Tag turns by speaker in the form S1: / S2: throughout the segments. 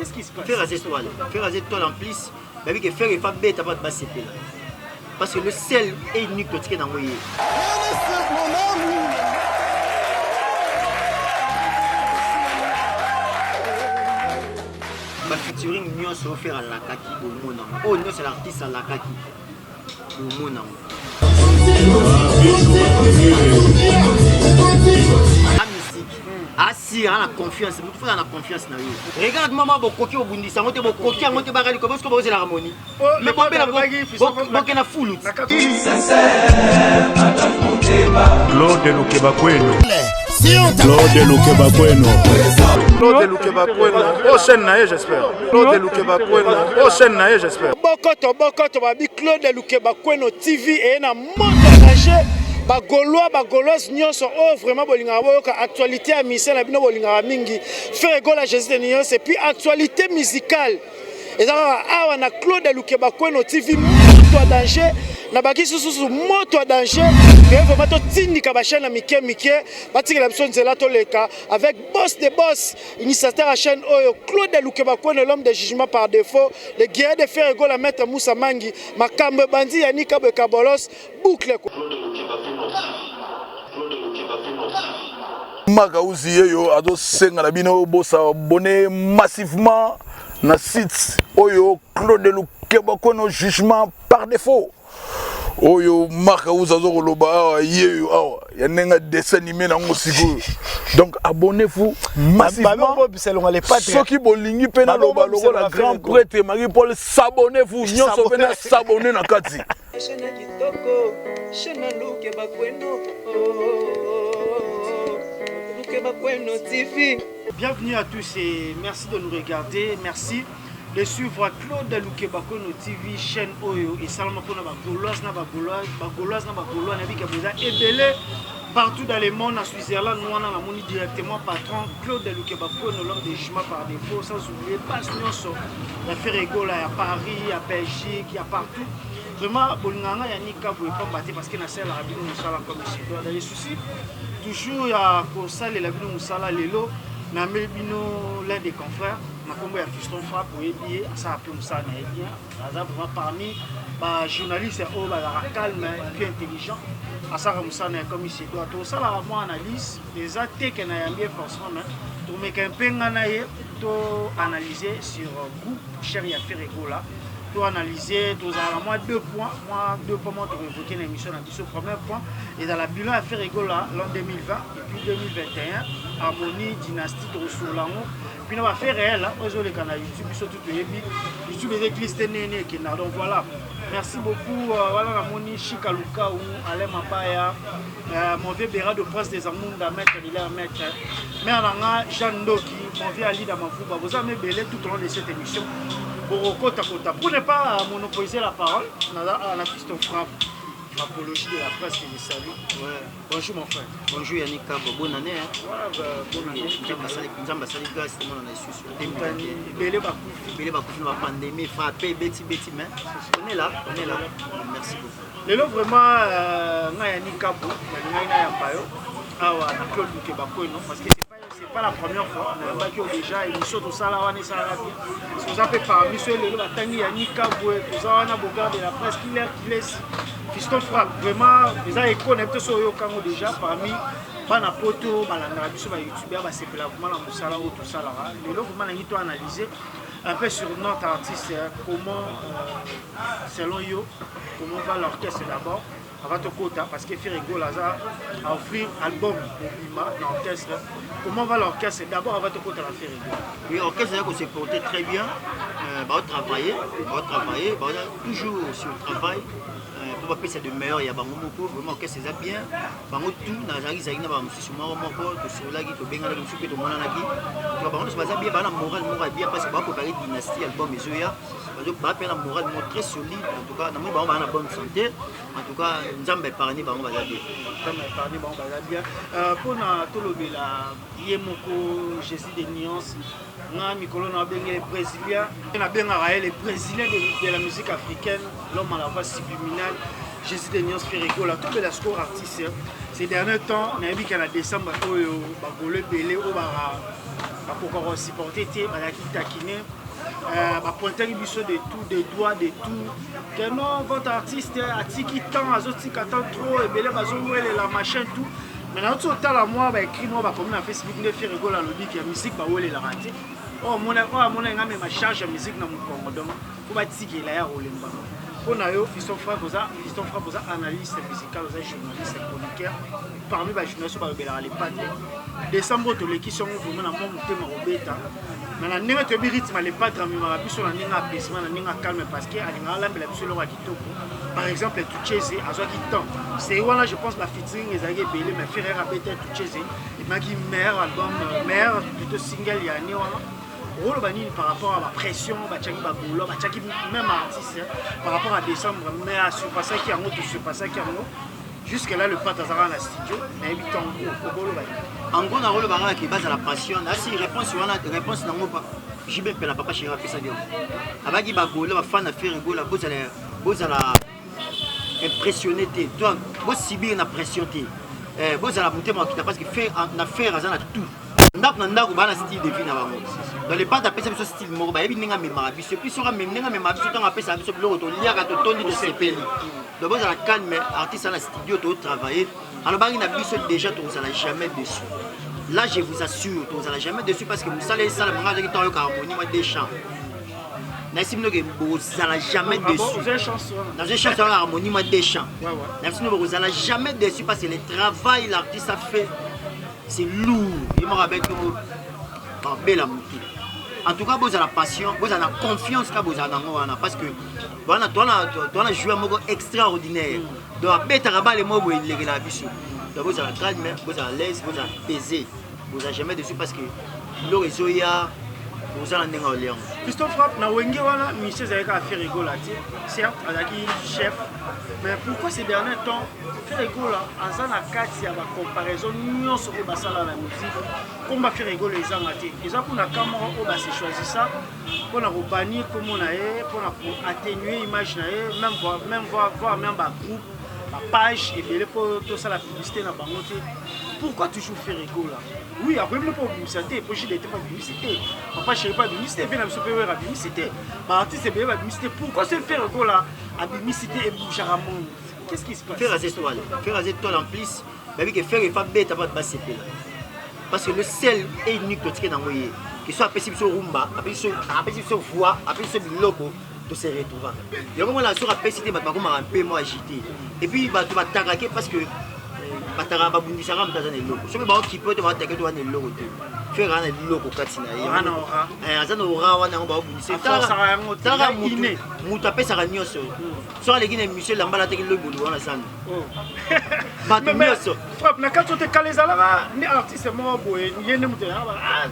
S1: qu'est-ce qui se passe?
S2: Faire raser étoile en plus, mais que faire les femmes bêtes avant de passer là. Parce que le sel est unique que tu as envoyé. Ma featuring nous se offert à la kaki au monde. Oh non, c'est l'artiste à la kaki au monde. La musique. Ah si, on a confiance. Il faut la confiance. Regarde maman, bon coquille au bundi, ça monte bon coquille, on monte barrel comme ça, comment c'est la harmonie. Mais bon belle bon qu'elle a full.
S3: Claude Lukeba Kweno. Claude Lukeba Kweno. Claude Lukeba Kweno. Prochaine naïe, j'espère. Claude Lukeba Kweno. Prochaine naïe, j'espère.
S1: Bokoto, babi Claude Lukeba Kweno TV et na monde engagé. Bagolois nyonso oh vraiment bolinga boyoka actualité à mission na bino bolinga mingi faire gola Jésus de nyonso et puis actualité musicale et ça awa na Claude Lukeba Kweno TV moto à danger na baki susu moto à danger et vraiment to tindika ba chaîne mike batikela biso nzela to leka avec boss de boss initiateur à chaîne oyo Claude Lukeba Kweno l'homme de jugement par défaut le guerrier de faire gola maître Moussa Mangi makambe bandi yanika bekabolos boucle
S3: Magauzi yo ado senga na bino bosa abonné massivement na site oyo Claude Lukeba Kweno jugement par défaut. Oyo Magauzi azo loba yeyo awa ya nenga dessin animé na ngosiko. Donc abonnez-vous massivement. Ceux qui bolingi pena loba logo la grand prêtre Marie-Paul s'abonnez-vous nyonso pena s'abonner na kati.
S1: Bienvenue à tous et merci de nous regarder. Merci de suivre Claude Lukeba Kweno TV chaîne Oyo et Salama Pona Bagolois na Bika Boza et belé partout dans le monde, en Suisse-Irlande, nous on a directement patron Claude Lukeba Kweno, l'homme des jugements par défaut, sans oublier Passe-Nyonso, la Ferregola à Paris, à Belgique, il y a partout. Vraiment, Bolinganga Yanika vous pas battre parce qu'il y a celle à Bino Moussala comme ici. Dans les soucis, toujours il y a Kosal et la Bino Moussala, Lelo, na Bino l'un des confrères. Il y a Fiston Frappe pour épier, ça a pu nous ça bien. Parmi les journalistes, calme et intelligent. Ça a comme ici. Tout ça, moi, analyse les athées qui n'ont bien forcément. Tout mais qu'un peu analyser sur le groupe Chéri Affaire Egola. Tout analyser, tout ça, moi 2 points. Moi 2 points, moi, pour évoquer l'émission. Premier point, et dans la bilan Affaire Egola, l'an 2020 et puis 2021, Harmonie, Dynastie, Trossoulango. Puis on va faire réel, aujourd'hui les canaux YouTube, surtout YouTube est éclisté néné qui n'a donc voilà. Merci beaucoup, voilà la moni Chikaluka ou Alain Mapaya, mon vieux Béra de Prince des Amours d'Amettre, il est à mettre. Mais on a Jean Doki, mon vieux Ali Damafouba, vous avez belé tout au long de cette émission. Pour ne pas monopoliser la parole, on a la piste frappe. Apologie de la presse qui les salue. Ouais. Bonjour mon frère.
S2: Bonjour Yannick Kabo, bonne année.
S1: Ouais, bonne année.
S2: Nous avons passé grâce tout le monde en a su.
S1: Belé Bakoufi,
S2: la pandémie frappé, bêti, mais on est là. Merci beaucoup.
S1: Les lots vraiment, Yannick Kabo, Claude Lukeba Kweno, parce que c'est pas la première fois. On a déjà émission tout ça là, on est ça là. Si vous avez parmi ceux les lots, Yannick Kabo, tout ça, on a beaucoup de la presse qui laisse. Fiston Frappe, vraiment, les gens connectés sur Yokango déjà parmi Banapoto, Balanda, sur YouTube, c'est vraiment la Moussala ou tout ça là. Les gens vraiment analyser un peu sur notre artiste, comment, selon eux, comment va l'orchestre d'abord. Avant de quota, parce que Ferrego Laza a offert un album au Bima, l'orchestre. Comment va l'orchestre d'abord avant de quota la Ferrego?
S2: Oui, l'orchestre s'est porté très bien. On va travailler, toujours sur le travail. Pour pas c'est de meilleur, il y a beaucoup vraiment que c'est bien. Bango tout dans la rue, na ba musu mo moko to sola gi to benga na musu to mona na gi. To bango c'est bien ba na moral bien parce que ba préparer dynastie album ezoya. Ba pe na moral très solide en tout cas, na mo ba na bonne santé. En tout cas, nzambe parani bango ba bien.
S1: Nzambe parani bango ba bien. Pour na to lobela yemoko Jésus des nuances. Na mikolo na benga les brésiliens. Na benga les brésiliens de la musique africaine, l'homme à la voix subliminale. Jésus de Nyons Ferregola, tout le score artiste. Ces derniers temps, on a vu qu'en décembre, on a belé au bakoka supporter te bazalaki takine bapointaki biso de tout des doigts de tout que non votre artiste atiki tant azotika tant trop ebele bazowelela machin tout maintenant tu otala moi baécrit moi bakomi na Facebook nde fi rigola alobi ke musique bawelelaka te amona nga mema charge ya musique na mokongo donc po batikela ya kolemba mpo na yo Fiston Frappe oza analyste musical oza journaliste chroniqueur parmi bajournaliste oyo balobelaka lepate décembre toleki songo vraimen na mwa motema kobeta me na ndenge toyebi rythme alepatre amemaka biso na ndenge apaisement na ndenge acalme parce que alingaka alambela biso eloko ya kitoko par exemple Tucheze azwaki temps c'est wana je pense bafeaturing ezalaki ebele mais frère abeta Tucheze emaki meilleur album meilleur plutôt single ya année wana rôle banini par rapport à la pression bachaki bagolo bachaki même artiste par rapport à décembre mais à surpasser qui yango tout surpasser qui yango jusque là le pata zara na studio mais bi tango obolo ba
S2: en gros na rôle banga qui base à la passion asi réponse wana réponse nango pas jibe pela papa chéri pesa bien abaki bagolo ba fan na faire gola bozala impressionné te toi bo subir na pression te bozala mutema kita parce que faire na faire azana tout ndako bana style de vie na bango dans les pas d'appeler ça style moko ba yebi ninga memara biso puis sera même ninga memara biso tanga apesa biso biloko to liaka to tondi to sepeli donc dans la calme mais artiste à la studio to travailler alors bangi na biso déjà to ça jamais dessus là je vous assure to ça jamais dessus parce que vous allez ça le manga qui to yo harmonie moi des chants Naïsim que vous n'allez jamais dessus. Dans une chanson harmonie moi des chants. Naïsim vous n'allez jamais dessus parce que le travail l'artiste a fait c'est lourd. Il me rappelle que vous belle en tout cas vous avez la passion, vous avez la confiance que vous avez dans parce que vous avez joué un mot extraordinaire. Donc bête rabat les mots vous les la bisu. Donc vous avez la calme, vous avez l'aise, vous avez pesé. Vous n'allez jamais dessus parce que le réseau y a vous allez en Léon.
S1: Fiston Frappe, na wenge wana Michel Zayeka a fait rigoler, certes, Azaki chef, mais pourquoi ces derniers temps fait rigoler en na kati ya ba comparaison nyonso ko basala la musique comme ba fait rigoler les angati. Ils ont pour na camera o ba se choisir ça pour na bannir comme on a pour atténuer image na même voir même ba groupe, ba page et bien pour tout ça la publicité na bango. Pourquoi toujours faire rigoler? Oui, après le pour publicité, pour j'ai pas publicité. Papa chéri pas publicité, bien la super la publicité. Bah artiste c'est bien la publicité. Pourquoi se faire rigoler à publicité et bouger à monde? Qu'est-ce qui se passe?
S2: Faire des étoiles. Faire des étoiles en plus, mais que faire et pas bête pas de passer là. Parce que le seul et unique que tu es dans le que soit apprécié sur rumba, apprécié sur voix, apprécié sur loco. De se retrouver. Il y a un moment là sur apprécié bah comme un peu moins agité. Et puis bah tu vas t'arraquer parce que batara babundisa ka mutazana eloko soki ba okipe te ba takete wana eloko te faire ana eloko katina azana ora wana ba babundisa tala mutu apesaka nyonso so alekine Michel lambala teke lobulu wana sana bato nyonso
S1: frappe na kato te kalezala ni artiste mo boye yene mutu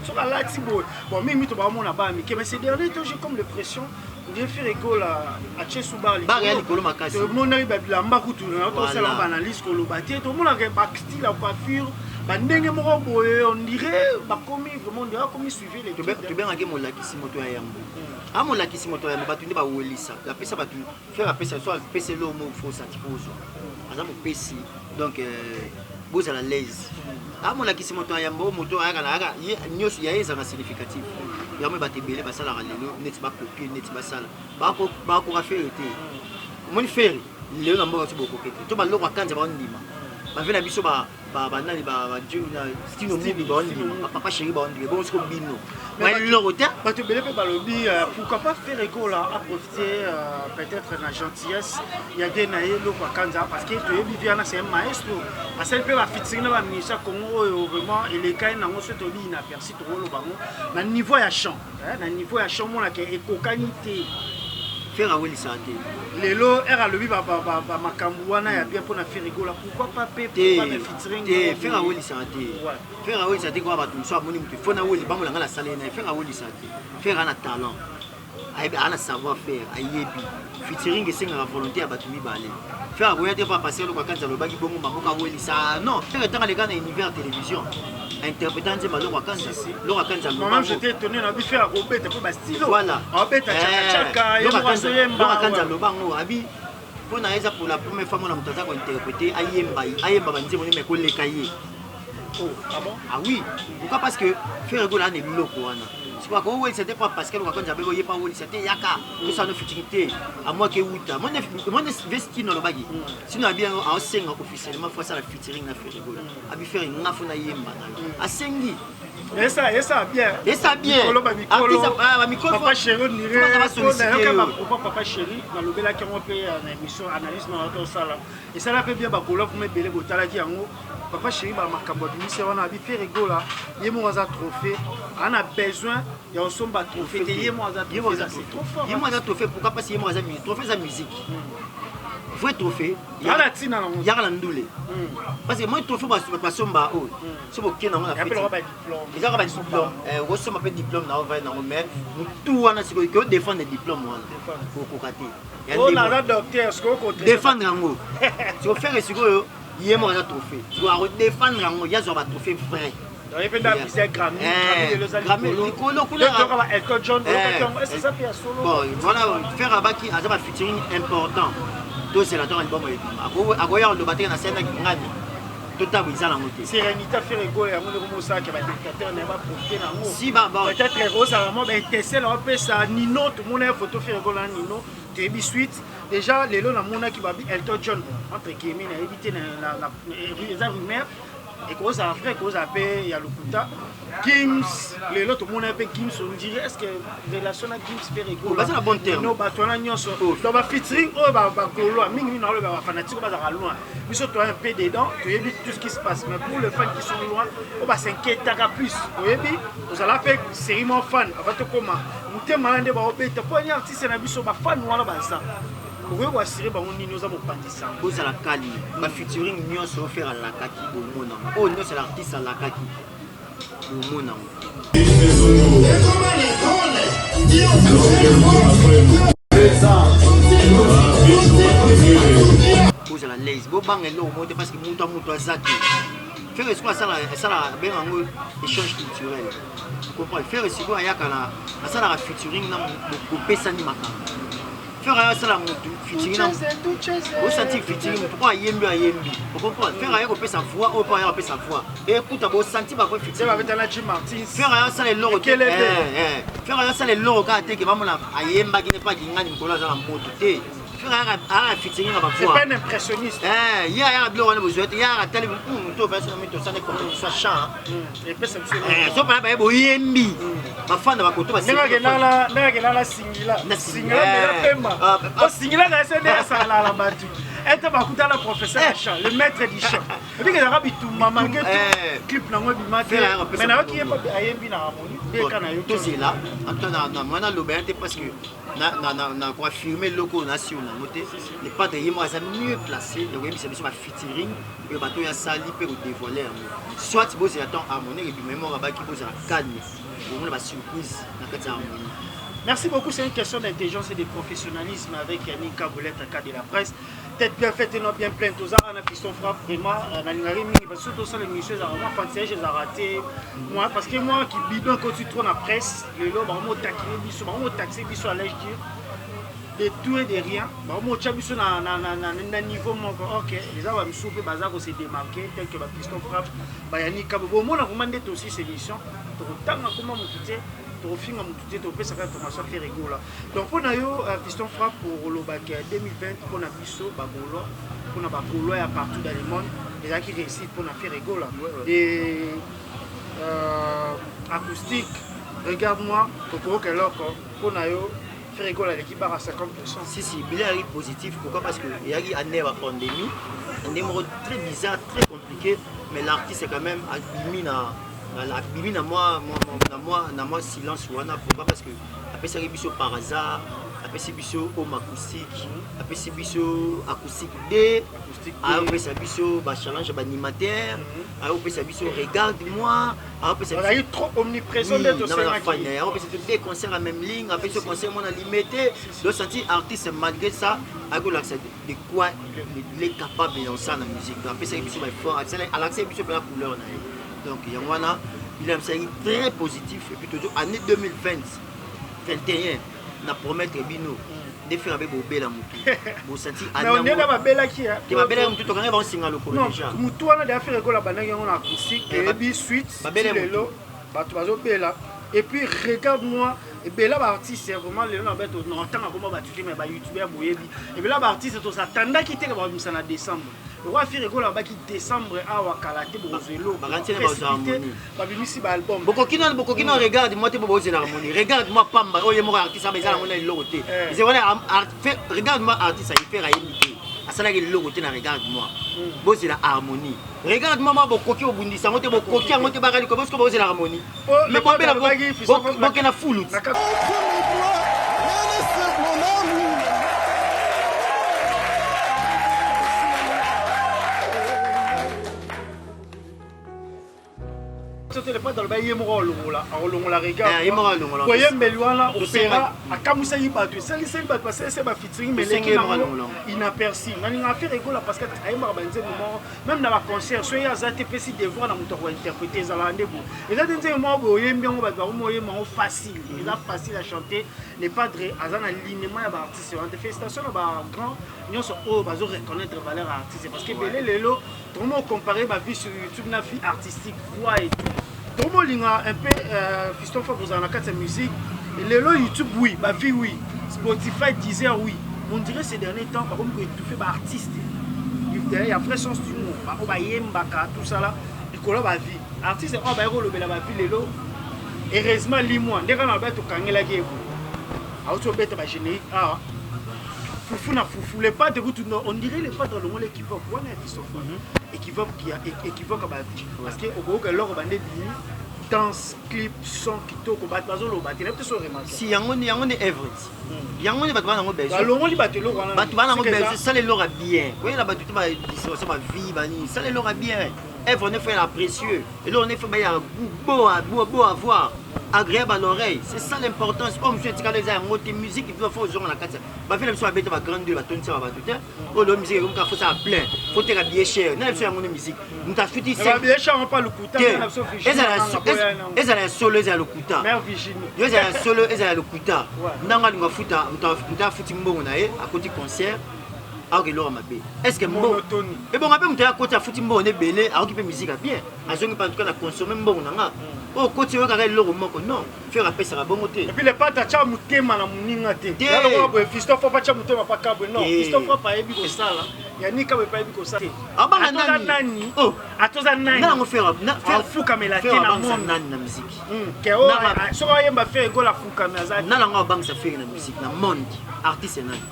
S1: so la lati boye bon mimi to ba mona ba mi mais ces derniers temps j'ai comme l'impression de faire école à Tchesoubar
S2: tout
S1: le monde arrive à Bilamba tout le monde analyse que le bâtiment tout le monde a un style la coiffure bandenge moko boye on dirait ba komi vraiment on dirait comme suivre les
S2: tu bien ngaki molakisi moto ya yambo a molakisi moto ya yambo batu ndi ba welisa la pesa batu faire pesa soit pesa lo mo faut ça tipozo azamu pesi donc boza la l'aise a molakisi moto ya yambo moto aka na aka nyoso ya eza na significatif ya mo batebele basala ka lelo net ba copier net basala ba ko faire été mon faire lelo na mboka tiboko kete to ba lokwa kanza ba ndima ba vena biso ba nani ba juna stino mubi ba ndima papa chéri ba ndima bon sko bino mais loko ta
S1: ba te belé pe ba lobi pourquoi pas faire école à profiter peut-être na gentillesse ya gena ye lokwa kanza parce que to yebi viana c'est un maestro parce que ba featuring na ba ministre Congo vraiment il est quand na ngoso to bi na persi to lo bango na niveau ya chant na niveau ya chant mona ke ekokanité
S2: faire aweli santé
S1: lelo era lobi ba makambu wana ya bien pour na faire rigola pourquoi pas featuring
S2: faire aweli santé faire aweli santé quoi ba tout so amoni mutu fona aweli ba molanga la salé na faire aweli santé faire ana talent ana savoir faire ayebi featuring esenga la volonté ya batu mibale faire aweli te pas passer le kwa kanza lo baki bongo maboka aweli ça non faire tanga les gars na univers télévision interprétant des malheurs à Kanza. L'or à Kanza.
S1: Moi-même j'étais étonné de faire Robert pour Bastilo.
S2: Voilà.
S1: Robert Tchaka, l'or
S2: à Kanza Lobango abi. Pour na eza pour la première fois mon amtata ko interpréter ayemba banzi mon me ko le kaye.
S1: Oh, ah bon?
S2: Ah oui. Pourquoi? Parce que Ferrego là n'est loco. C'est pas quoi, c'était pas Pascal quand j'avais voyé pas où c'était Yaka. Tout ça, nos futilités. À moi qui est Outa. Moi, je vesti dans le bagage. Si nous avons bien en 5 officiellement, il faut ça la featuring na Ferrego. À lui faire une affaire na yemba. À 5 ans.
S1: Et ça bien.
S2: Et ça bien.
S1: Papa chéri, papa chéri, dans le bel qui on fait une émission analyse dans ça là. Et ça là fait bien bakolo pour me belé botala qui en papa chéri ba makambo bimisi on a bi fait rigolo là. Yemo za trophée. On a besoin et on somba trophée. Yemo za trophée.
S2: Yemo za trophée pourquoi parce que yemo za musique. Trophée za musique. Vrai trophée.
S1: Yala tina na
S2: yala ndule. Parce que moi trophée ba somba o. C'est bon qui na on a fait. Ils ont un diplôme. On reçoit un diplôme na on va na mais tout on a c'est que défendre le diplôme on. Pour cocater.
S1: On a docteur ce qu'on
S2: défendre ngo. Si on fait ce que yemo za trophée. Tu dois défendre ngo ya zo ba trophée vrai.
S1: Donc il fait dans la Grammy, Elton John, c'est ça qui est solo.
S2: Bon, voilà, faire un bac qui a un featuring important. Tout c'est la torre album. À quoi le batteur na scène qui ngani. Tout à vous ça la montée.
S1: Sérénité Ferrego et amour de ça qui va dictateur n'est pas profiter dans moi.
S2: Si bah
S1: peut-être Rose à moi ben tester là on peut ça Nino tout le monde a photo Ferrego là Nino, Tebi suite. Déjà les lots na mona qui va Elton John entre guillemets na éviter la rumeur. Et qu'on a fait, qu'on a payé, il y a le Kuta. Gims, les autres, tout le monde a payé Gims, on dirait, est-ce que la relation avec Gims fait rigolo?
S2: C'est un bon terme.
S1: Non, bah, tu as un nyonso. Donc, bah, featuring, oh, bah, Golo, Ming, non, bah, fanatique, bah, ça loin. Mais surtout, tu as un peu dedans, tu évites tout ce qui se passe. Mais pour les fans qui sont loin, oh, bah, c'est inquiétant à plus. Vous voyez, vous allez faire sérieusement fan. Avant tout, comment? Vous êtes malade, bah, vous êtes un artiste, c'est un abus sur ma fan, voilà, bah, ça. Vous voyez, assurer bah on nous a mon pandissa.
S2: Vous à la cali, ma featuring nous se faire à la kaki au monde. Oh non c'est l'artiste à la kaki au monde. Vous à la laisse, vous bang et l'eau monte parce que monte à zaki. Faire ce qu'on a ça la bien en échange culturel. Vous comprenez? Faire ce qu'on a yakana, ça la featuring na pour pesani maka. Faire ça la moto featuring au senti featuring pourquoi yembi a yembi vous comprenez faire ailleurs on sa voix au pas ailleurs on sa voix et écoute à beau senti pas quoi featuring
S1: avec la Jim Martins
S2: faire ailleurs ça les loro faire ailleurs ça les loro quand tu que maman a yemba qui n'est pas gingani mkola za la moto te faire ailleurs featuring à voix
S1: c'est pas un impressionniste
S2: il y a blo on a besoin il y a télé to version mito ça n'est comme ça chant
S1: et puis c'est
S2: so pas ba yembi ma fan ba koto ba
S1: nanga singila pemba o singila na sene ça la batu eta ba kuta la professeur chant le maître du chant et puis que la rabitu maman que clip na moi bimate mais na qui est pas ayembi na harmonie de kana yo
S2: tout c'est là attends moi na lobente parce que na quoi filmer loco national noté les pas de yemo ça mieux placé le web c'est sur ma featuring le bateau ya sali peut dévoiler soit beau c'est attend harmonie et puis mémoire ba qui pose la canne pour moi la surprise na kati harmonie.
S1: Merci beaucoup, c'est une question d'intelligence et de professionnalisme avec Nika Boulette, cas de la presse. Tête bien faite et non bien pleine. Tous on a piston frappe vraiment. Surtout ça, les messieurs, vraiment fancy, j'ai raté. Moi, parce que moi qui bidon quand tu tournes la presse, le lot, on m'a taxé, biso à l'âge de tout et de rien. On m'a taxé na niveau ok. Les gens vont me souper, bazar se démarquer tel que ma piston frappe. Nika Boulette, moi, on a commandé aussi ces émissions. Tant comment me quitter. Au fin de tout ça information fait rigolo donc on a eu piston frappe pour le bac 2020 pour la biso bagolo pour la bagolo et partout dans le monde et là qui réussit pour la faire rigolo et acoustique regarde-moi pour que l'autre on a eu fait rigolo l'équipe à 50%.
S2: Si bilan est positif pourquoi parce que il y a eu année la pandémie un numéro très bizarre très compliqué mais l'artiste est quand même admis la bibi na moi silence wana pourquoi parce que après ça biso par hasard après c'est biso home acoustique après c'est biso acoustique D après ça biso ba challenge ba animateur après ça biso regarde-moi après ça
S1: on a eu trop omniprésent d'être
S2: sur la fin après c'est des concerts à même ligne après ce concert on a limité donc senti artiste malgré ça a go l'accès de quoi il est capable de lancer la musique après ça biso ba fort à l'accès biso la couleur donc il a un série très positif et puis toujours année 2020 21 na promettre bino de faire avec bobela mutu bo senti
S1: mais on est là ba bela qui
S2: te ba bela mutu to kanga ba singa lokolo déjà
S1: mutu wana de faire école ba nangi on acoustique et bi suite
S2: ba bela
S1: lelo ba tu bazo bela et puis regarde-moi et bien là l'artiste c'est vraiment le nom bête non tant comment ba tu mais ba youtubeur boyebi et bien là l'artiste to s'attendait qui était ba misa na décembre le roi fait rigolo là qui décembre à wakalate bozelo
S2: ba rentrer ba harmonie
S1: ba bimisi ba album
S2: bokokina regarde moi te bobo zela harmonie regarde moi pamba oye mo artiste ba zela harmonie lo côté c'est vrai regarde moi artiste il fait raïmité asala ke lo côté na regarde moi bozela harmonie regarde moi bokoki obundisa ngote bokoki ngote bakali ko parce que bozela harmonie mais bobela bokena fulu
S1: c'était pas dans le bail moro longola longola regarde
S2: voyez
S1: meluana opéra akamusa yibatu sali batu parce que c'est ba featuring mais les inaperçu nani nga faire rigolo parce que ayema banze moment même dans la concert so ya za TPC devoir na muto ko interpréter za la ndebo et ça denze mo boye mbiongo ba moye mo facile il a facile à chanter les padres azana linément ya ba artiste on te félicitations ba grand nyonso o bazo reconnaître valeur artiste parce que belé lelo comment comparer ma vie sur YouTube na vie artistique voix et tout Tomo linga un peu Fiston Fa vous en a quatre musique et les YouTube oui, ma vie oui, Spotify Deezer oui. On dirait ces derniers temps par contre que tu fais par artiste. Il y a vrai sens du mot. Ba ba yembaka tout ça là, il colle ma vie. Artiste on ba yero le bela ba vie lelo. Heureusement limoi, ndeka na ba to kangela gebo. Auto bête ba générique ah. Foufou na foufou les pas de route on dirait les pas dans le monde équivoque. On est Fiston Fa. Équivoque qui a équivoque à vie parce que au gros que l'or bandé danse clip son kito ko bat bazo lo batela peut se remarquer
S2: si yango ni everett yango ni batwana ngo bezo
S1: balongo li batelo wana
S2: batwana ngo bezo ça les lora bien oui la batu ba discussion ma vie bani ça les lora bien Ève, on est fait la précieux. Et là, on est fait un goût beau à voir, agréable à l'oreille. C'est ça l'importance. Comme je dis, quand les gens ont musique, il faut faire la carte. Ma fille, elle soit bête, elle va grandir, elle va tourner, elle va tout. Oh, la musique, il faut ça plein. Il faut être bien cher. Nous, elle une musique. Nous avons fait ça.
S1: Elle bien cher, on parle le couteau. Elle
S2: est solo, elle a le couteau.
S1: Mère Virginie.
S2: Elle est solo, elle a le couteau. Nous avons fait un concert. Est-ce que bon et bon après on a côté à foutre bon on est belé à occuper musique bien à zone pas en tout cas la consommer bon nanga oh côté on a le moko non faire appel ça va bon côté
S1: et puis les pas ta mutema na muninga te là le ko Fiston Fa pas mutema pas kabo non Fiston Fa pas ebi ko sala yani ka pas ebi ko sala
S2: abanga nani
S1: oh atoza nani
S2: na on faire
S1: fuka melate na monde
S2: nani na musique
S1: ke o so ba yemba faire go la fuka mais azali
S2: na la ngaba ça faire na musique na monde artiste nani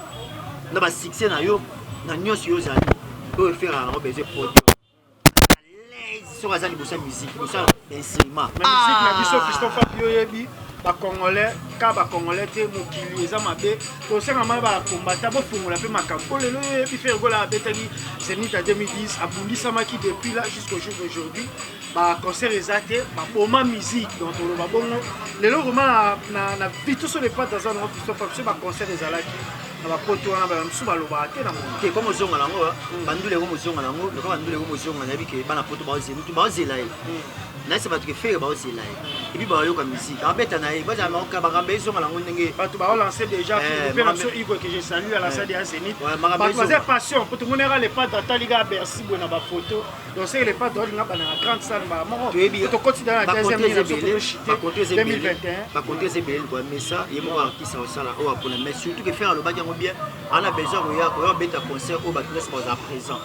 S2: na ba succès na yo na nyonso yo zali o faire un obéi produit sur azali bossa musique bossa instrument
S1: musique na biso Fiston Fa yo yebi ba congolais ka ba congolais te mokili eza mabe to senga ma ba combattre bo fungola pe makambo lelo yebi faire gola betali Zénith à 2010 abundisa maki depuis là jusqu'au jour d'aujourd'hui ba concert ezate ba boma musique donc on va bongo lelo vraiment na vite sur les pas dans un Fiston Fa ba concert ezalaki na ba poto wana ba msu ba loba te na mo
S2: ke comme zonga lango bandule ko mozonga lango ko bandule ko mozonga na bike bana poto ba ozela tu ba ozela na se batu ke faire ba ozela et puis ba yo ka musique abeta na ba za ma ka ba gambe zonga lango ndenge
S1: batu ba lancer déjà pour opération Igor que je salue à la salle de Zénith ba faisait passion pour tout le monde era les pas d'Ataliga Bercy bona ba photo donc c'est les pas de na grande salle ba mo to continue la deuxième ligne
S2: ba côté 2021 ba côté c'est quoi mais ça il mo artiste au sala o pour mais surtout que faire le ba bien on a besoin de beta concert au bateau à présent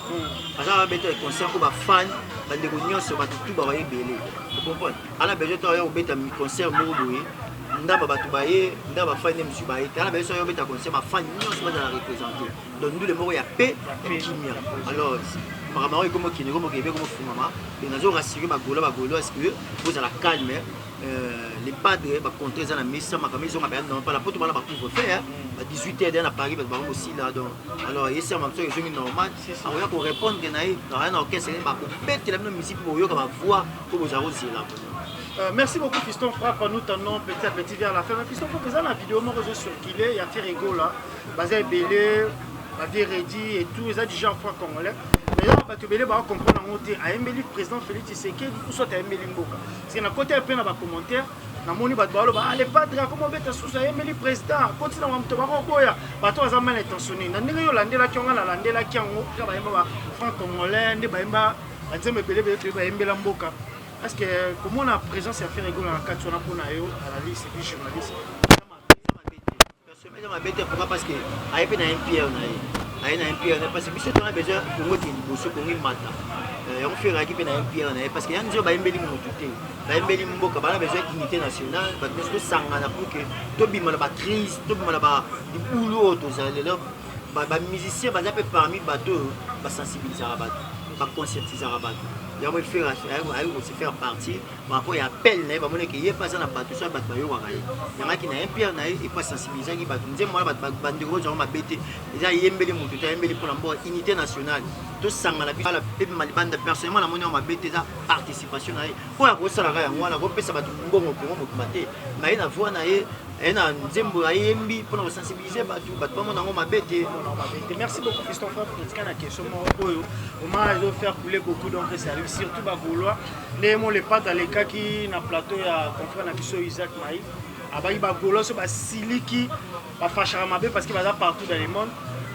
S2: on a besoin de concert au ba fan ba de réunion sur ba tout ba belé vous comprenez on a besoin de beta concert mo boye ndaba batu baye ndaba fan ne musu baye on a besoin de beta concert ma fan nyonso ba la représenter donc nous le mot ya paix et kimia alors maman comme qui ne comme Québec comme fumama et nous avons rassuré ma golo est-ce que vous à la calme les padres va contrer ça la messe ma maison ma non pas la porte mal va faire à 18h à Paris va aussi là donc alors ici ma soeur est normal on va pour répondre que naï rien orchestre va mettre la même musique pour yo comme voix pour vous arroser là.
S1: Merci beaucoup Fiston Fa, nous tendons petit à petit vers la fin. Fiston Fa, présent la vidéo mon réseau circulé, il y a fait rigolo là, basé belé, la vie ready et tout, ça déjà en fois congolais. Mais là, on va te belé, on va comprendre en côté à Mbeli président Félix Tshisekedi ou soit à Mbeli Mboka. Parce que na côté un peu dans les commentaires, namoni bato baloba le padre akoma obeta susu ayembeli président kotina bamoto bakoboya bato baza mal intentionné na ndenge yo landelaki yango nalandelaki yango ka bayemba ba franc congolais nde bayemba banzembe ebelebele toye bayembela mboka parce que komona présence ya Ferregola na kati wana mpona yo analyste puis journaliste
S2: personnellement mabete pourquoi parce que aye mpe na impierre na ye aye na impierre na ye parce que biso tona besoin kongoti liboso kongi mata yango feraki mpe na impierre na ye parce que yango nzio bayembeli motu te bayembeli mboka bana besoin unité nationale bato nyonso tosangana pour que tobima na bacrise tobima na libulu oyo tozala lelo bamusicien baza mpe parmi bato oyo basensibilisaka bato baconcertisaka bato yango ayebi kosi faire partie par rapport ya appel na ye bamoneke ye mpe aza na bato so bato bayokaka ye yangaki na impierre na ye epo asensibilisaki bato nzembo wana bato bandeko ozango mabe te eza yembeli motu te ayembeli mpona mboka unité nationale tosangana biso mpe malibanda personnellement namoni yango mabe te eza participation na ye oyo akosalaka yango wana akopesa bato mbongo kongo mokuma te ma ye na voi na ye na nzembo ayembi mpona kosensibilize bato bamona yango mabe te.
S1: Merci beaucoup Fiston Frappe pour la question oyo oma ezo faire couler beaucoup donc ça arrive surtout bagaulois ndemo le pas dans les cas qui na plateau ya confrère na biso Isaac Maï abayi bagaulois so basiliki bafashaka mabe parce que baza partout dans le monde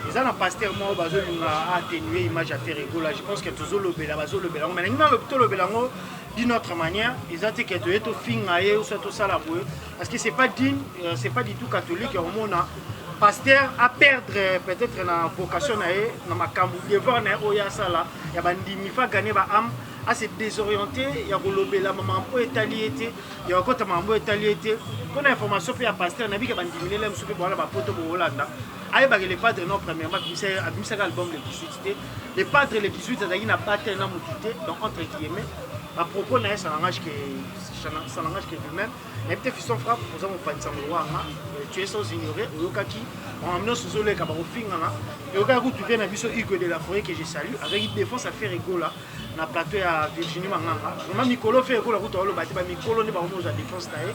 S1: ils ont un pasteur moi bazolinga atténuer image à Ferregola je pense que tozolobela bazolobela mais nina lobela ngo d'une autre manière ils ont dit que tu es au fingaye ou soit au salaboué parce que c'est pas digne c'est pas du tout catholique au monde pasteur à perdre peut-être la vocation na makambu devoir na oya sala ya bandimi fa gagner ba âme à se désorienter ya kolobela maman po etaliété ya kota mambo etaliété kona information pe ya pasteur na bi ka bandimi le msupe bona ba poto bo Hollanda aye ba les padres non premièrement abimisa album le 18 les padres le 18 azaki na battle na mutité donc entre guillemets à propos na ça langage que lui-même mais peut-être Fiston Frappe nous avons pas ensemble wana tu es sans ignorer oyokaki on amène sous le ka ba ofingana et okaku tu viens na biso Hugo de la Forêt que je salue avec une défense à Ferregola na plateau ya Virginie Manganga vraiment Mikolo Ferregola ku to lo bati ba Mikolo ne ba mo za défense tae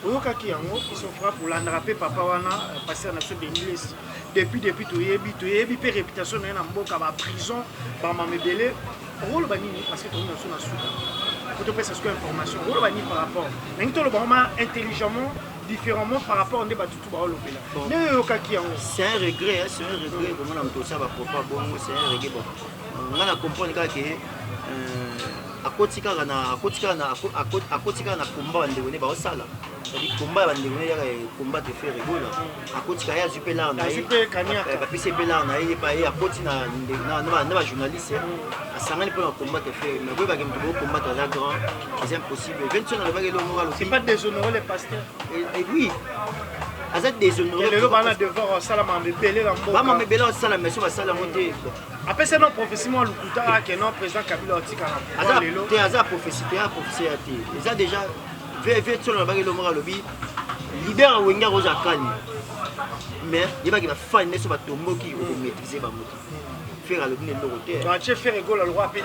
S1: oyokaki yango Fiston Frappe pour l'andraper papa wana passer na so de Niles depuis toyebi pe réputation na mboka ba prison ba mamebele rôle banini parce que tout le monde est soudan pour te passer cette information rôle banini par rapport mais tout le monde intelligemment différemment par rapport à des battus tout bas l'opéra
S2: c'est un regret vraiment dans tout ça va propos bon c'est un regret bon on a compris que akotika na combat ndeko ne ba osala c'est combat ba ndeko ne ya combat de Ferregola akotika ya zupela na ba pise bela na ye pa ya akotina na ba journaliste asangani pour combat de faire mais ba ke mto combat la grand c'est impossible 20 ans na ba ke lo moral
S1: c'est pas déshonorer les pasteurs
S2: et oui azat déshonoré
S1: le bana devoir salama mbele la mboka
S2: ba mbele la salama mais so ba salama te
S1: après c'est non prophétie moi lukuta que non président Kabila otika
S2: na lelo te aza prophétie te te ils a déjà fait sur le bagage le moral lobby leader wenga roza kani mais il va que la fan ne soit tomboki ou maîtriser ba moto faire le bien l'autre
S1: tu as chef Ferregola le roi appelé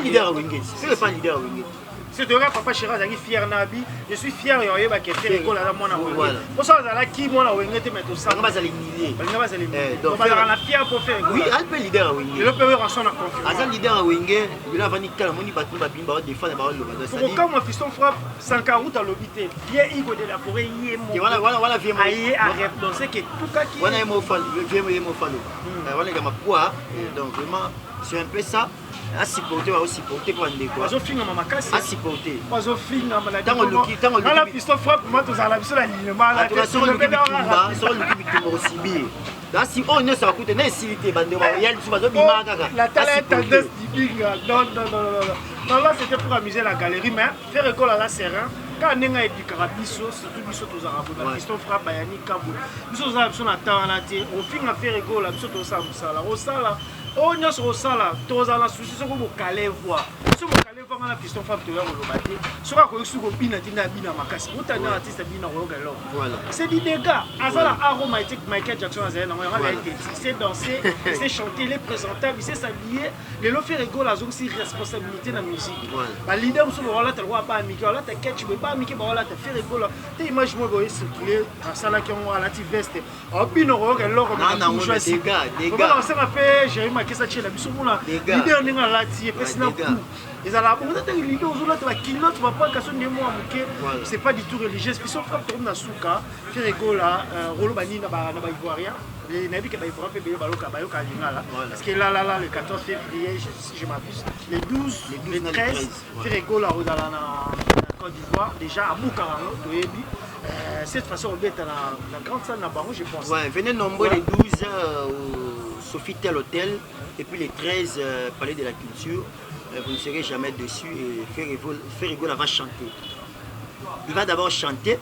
S2: leader wenga c'est pas leader wenga
S1: c'est de papa Chira Zagi fier nabi je suis fier yo ba ke Ferregola la mona wenge pour ça za la ki mona wenge te mettre ça
S2: ba za l'éliminer
S1: ba za l'éliminer donc ba la fier pour faire
S2: oui elle peut leader wenge
S1: le peut en son confiance
S2: azal leader wenge il a vani kala moni ba ba bimba défendre ba lo ba ça
S1: dit comme Fiston Frappe Sankaruta lobité bien Hugo de la Forêt yé mon
S2: voilà vieux
S1: aïe arrête donc c'est que tout cas qui
S2: voilà mo falo vieux mo falo voilà ga mapoa donc vraiment c'est un peu ça à supporter pour ndeko
S1: azofinga makasi
S2: à supporter
S1: azofinga maladi
S2: tango luki
S1: la Fiston Frappe moi tous à la biso la ligne mala
S2: tu so luki bitumba sibi là si on ne s'écoute na silité bande ba yal su bazo bima kaka
S1: la talent tendance dibinga non là c'était pour amuser la galerie mais faire école à la serein quand nenga edikaka biso surtout biso tozaka bona Fiston Frappe bayani kambo biso za biso na tana te on finga faire école biso tosala osala on nyonso osala tozala souci soko bokale voix so bokale voix ngana Fiston Frappe toya koloba te soki akoyesi kobina te nde abina makasi otani artiste abina koyoka eloko c'est du dégât azala aromatique Michael Jackson azali nango yango azayi te il sait danser il sait chanter il est présentable il sait s'habiller lelo Ferregola azongisi responsabilité na musique baleader mosusu baolata lokwa baamiki balata ketch boye baamiki baolata Ferregola te image moko boye circule asalaki yango alati veste abina koyoka eloko choisi osenga mpe Jérémy makesa tchela biso mona leader ninga lati epesi na coup ezala on a tant leader ozola te ba kilote ba pas kaso ndemo amuke c'est pas du tout religieux biso frappe comme na suka faire rigola rolo bani na ba ivoirien et nabi ke ba ivoirien pe belo baloka bayoka lingala parce que là le 14 février si je m'abuse les 12 les 13 faire rigola ozala na Côte d'Ivoire déjà à Bukarango toyebi cette façon on est dans la grande salle là-bas je pense.
S2: Ouais, venez nombreux les 12 au Sofitel Hôtel et puis les 13 Palais de la Culture. Vous ne serez jamais dessus et Ferrigola va chanter. Il va d'abord chanter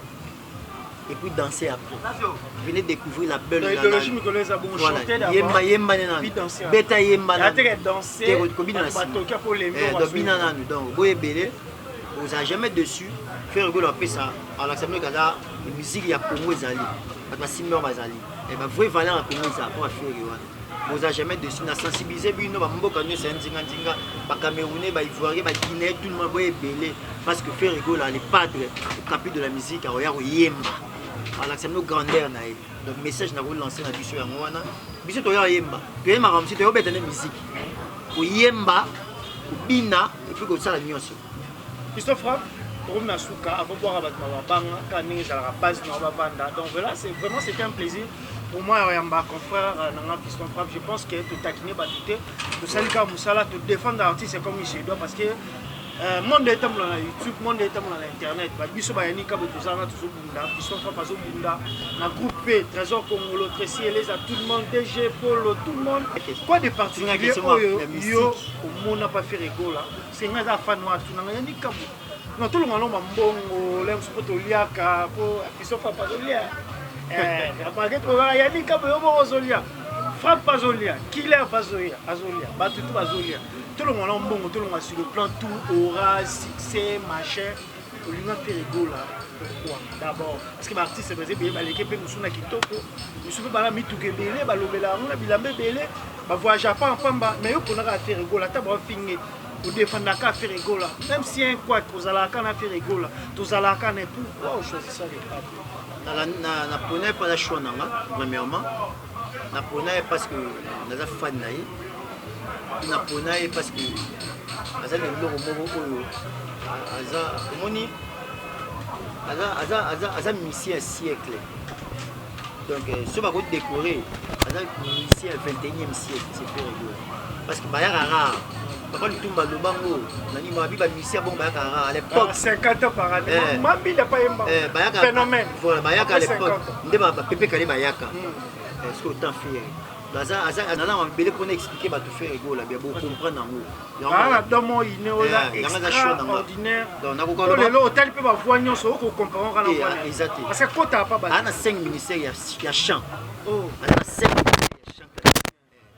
S2: et puis danser après. Venez découvrir la belle
S1: l'idéologie congolaise a bon chanter d'abord.
S2: Yemba
S1: puis danser.
S2: Beta yemba.
S1: Danser.
S2: Donc boye belé. Vous n'avez jamais dessus. Ferrigola après ça. À l'Assemblée Gaza, la musique il y a Congo Zali. Parce que Simon Bazali. Et ben vrai valeur à Congo ça pour faire vous n'avez jamais dessus. Na sensibiliser bino ba mboka nyo c'est ndinga ba Camerounais, ba Ivoiriens, ba Guinéens, tout le monde boye belé parce que Ferrigola les padres, le capitaine de la musique a oya yemba. À l'Assemblée grandeur na e. Donc message na vous lancer na biso ya ngwana. Biso to ya yemba. To yemba ramsi to yobeta na musique. Ko yemba, ko bina et puis ko sala nyonso.
S1: Christophe pour Nasuka, avant de boire à Batmawabanga, Kaning, à la base de Banda. Donc voilà, c'était un plaisir. Pour moi, mon confrère, Christophe Frappe, je pense que tu taquiner, tu saluer Moussala, tu défendre l'artiste comme il se doit parce que le monde est dans YouTube, le monde est dans l'internet. Biso Bayani, Kabo, Tuzana, Tuzubunda, Christophe Frappe, Azobunda, la groupe P, Trésor Congolo, Tressi, Elisa, tout le monde, DG, Polo, tout le monde. Quoi de particulier, yo, au monde n'a pas fait rigolo là. C'est un fan noir, tu n'as rien dit Kabo. Non, tout le monde a mbongo, l'aime se peut liaka, pour Christophe pas zolia. Baguette pour Yannick Kabo zolia. Frappe pas zolia, killer pas zolia, azolia, battu tout azolia. Tout le monde a mbongo, tout le monde sur le plan tout, aura, succès, machin. Olima fait rigolo là. Pourquoi? D'abord, parce que l'artiste c'est basé bien, l'équipe nous sommes na kitoko, nous sommes bala mituke belé, balobela, on a bilambe belé, ba voyage à pas en pamba, mais yo pour na faire rigolo, ta ba finir. Pour défendre la carte rigola, même si un quoi que vous allez à faire rigola, vous allez à faire pourquoi vous choisissez ça les pas.
S2: Na poney pas la choix nanga, premièrement. Na poney parce que nous avons fan naï. Na poney parce que aza le loro moko oyo. Aza moni. Aza musicien siècle. Donc ce va vous décorer. Aza musicien 21e siècle, c'est fait rigola. Parce que bayara rare. Papa Lutumba Lobango, Nani Mabiba Missia bon Bayaka à l'époque
S1: 50 ans par année. Mabi n'a pas un phénomène.
S2: Voilà, Bayaka à l'époque. Ndeba Pépé Kale Bayaka. Est-ce que autant faire Laza Azana on belé pour expliquer ba tout faire rigolo là bien pour comprendre en haut.
S1: Ah dans mon inéola extraordinaire. Donc na ko le hôtel peut ba voir nyonso ko comprendre kana voir.
S2: Exactement.
S1: Parce que quand t'as pas
S2: ana 5 ministères il y a chant.
S1: Oh,
S2: ana 5 ministères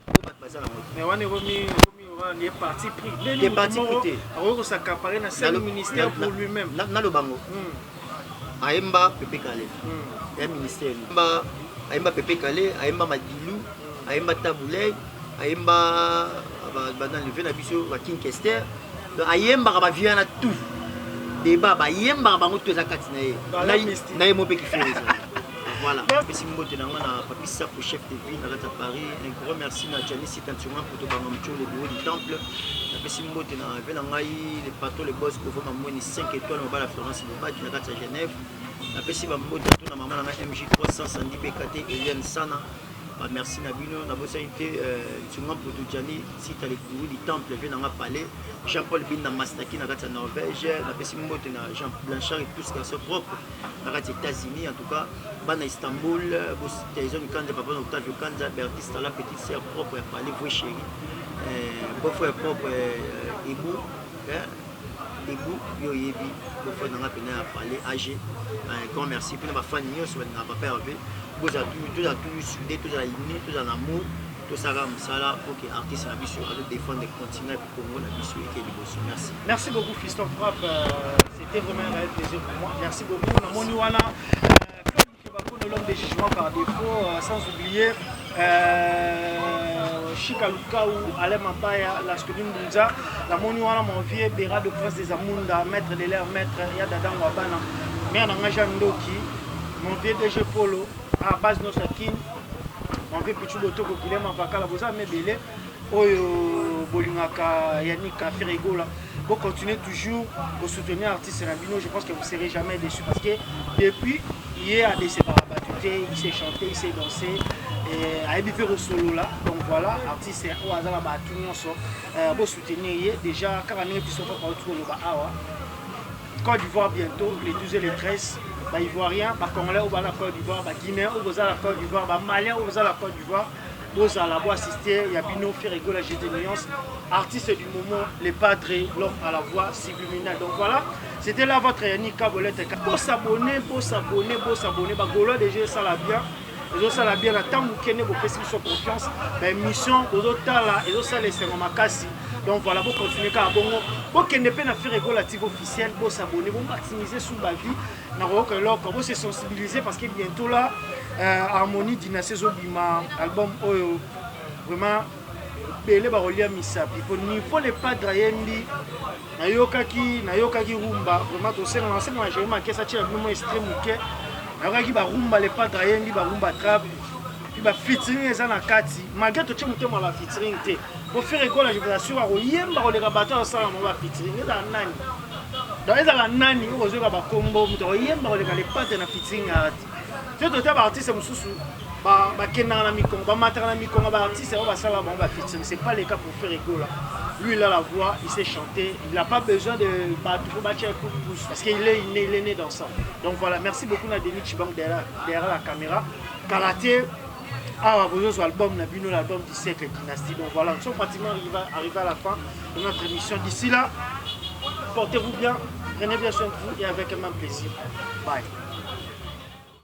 S2: il y a chant.
S1: Mais on est remis il est parti pris.
S2: Il est parti pris.
S1: Alors ça s'accaparer dans le ministère pour lui-même.
S2: Dans le bango. Aemba Pépé Kale. Il y a ministère. Aemba Pépé Kale, Aemba Madilou, Aemba Taboulay, Aemba dans le vin d'Abisso, King Kester. Donc Aemba va vivre à tout. Débat, Aemba va monter à Katinae. Naïmo Pépé qui fait ça. Voilà, merci beaucoup de Papi Sapo, chef de ville à Paris. Un grand merci à Janice Tantuman pour tout le bureau du temple. Merci beaucoup de les patrons, les boss, pour vous m'amener 5 étoiles au bas la Florence, le bas de la Genève. Merci beaucoup de tout maman MJ 300 Sandy BKT Eliane Sana. Merci Nabino, Nabosa été pour tout Jani, si tu as les bureaux du temple, viens dans palais. Jean-Paul Bin Mastaki na Norvège, Jean Blanchard et tout ce qui sont propres dans les États-Unis en tout cas, à Istanbul, ils ont quand papa Octavio Kanza, Bertiste la petite sœur propre à parler, vous chérie, beau-frère propre Ebou, Yo Yebi, beau-frère dans la peine à parler, âgé, un grand merci pour ma famille, sur ma papa Hervé, vous avez tout soudé, tout à l'unité, tout en amour. Tout ça pour que l'artiste a pu défendre les continents pour Congo la mission et merci.
S1: Merci beaucoup Fiston Frappe, c'était vraiment un réel plaisir pour moi. Merci beaucoup. Namoniwana, Claude l'homme des jugements par défaut, sans oublier Chikaluka ou Alem Abaya, Laskodin Bunza, la Moniwana, mon vieux Béra de Prince des Amunda, maître de l'air, maître Yadadan Wabana, Mère Nangajandoki, mon vieux DG Polo, à base de Nosakin. On veut petit loto qui est en vacances, vous avez belé. Oyo Bolingaka Yannick Ferregola. Vous continuez toujours à soutenir l'artiste Rabino, je pense que vous ne serez jamais déçus parce que depuis hier à des séparabatutés, il s'est chanté, il s'est dansé, et il fait au solo là. Donc voilà, l'artiste au hasard là, tout le monde vous soutenir déjà quand on est plus souvent par autour le Awa. Côte d'Ivoire bientôt, les 12 et les 13, Ivoiriens, Congolais au la Côte d'Ivoire, Guinéens au la Côte d'Ivoire, Maliens au la Côte d'Ivoire. Vous allez assister, il y a Bino Ferregola, GT Nuance, artiste du moment, les padres, l'homme à la voix subliminale. Donc voilà, c'était là votre Yannick Kabolette. Pour s'abonner, Gaulois déjà ça l'a bien. Et ça l'a bien, la temps où vous avez fait confiance, la mission, vous avez et ça laissé ma casse. Donc voilà, vous continuez à abonner. Vous n'avez pas fait relative officielle, vous s'abonner, vous maximiser sous la vie. Vous se sensibiliser parce que bientôt là, Harmonie Dynastie Zobima, album Oyo, vraiment, Bele Barolia Misapi. Pour niveau les pas de Rayembi, Nayokaki Rumba, vraiment, tout ça, on a enseigné, j'ai remarqué ça, c'est un moment extrême. Qui va rumba les pas drayen, qui va rumba trap, qui va featuring les anakati. Malgré tout, tu as la featuring. Pour faire école, je vous assure, il y a des rabatteurs ensemble, on va featuring. Il y a nani. Donc, il y a nani, il y a des combo, il y a des pas de featuring. Tu as des artistes qui sont c'est pas le cas pour faire école. Lui, il a la voix, il sait chanter, il n'a pas besoin de battre un coup de pouce parce qu'il est né dans ça. Donc voilà, merci beaucoup à Denis Chibang derrière la caméra. Karaté, vous album, l'album du siècle Dynastie. Donc voilà, nous sommes pratiquement arrivés à la fin de notre émission. D'ici là, portez-vous bien, prenez bien soin de vous et avec un même plaisir. Bye.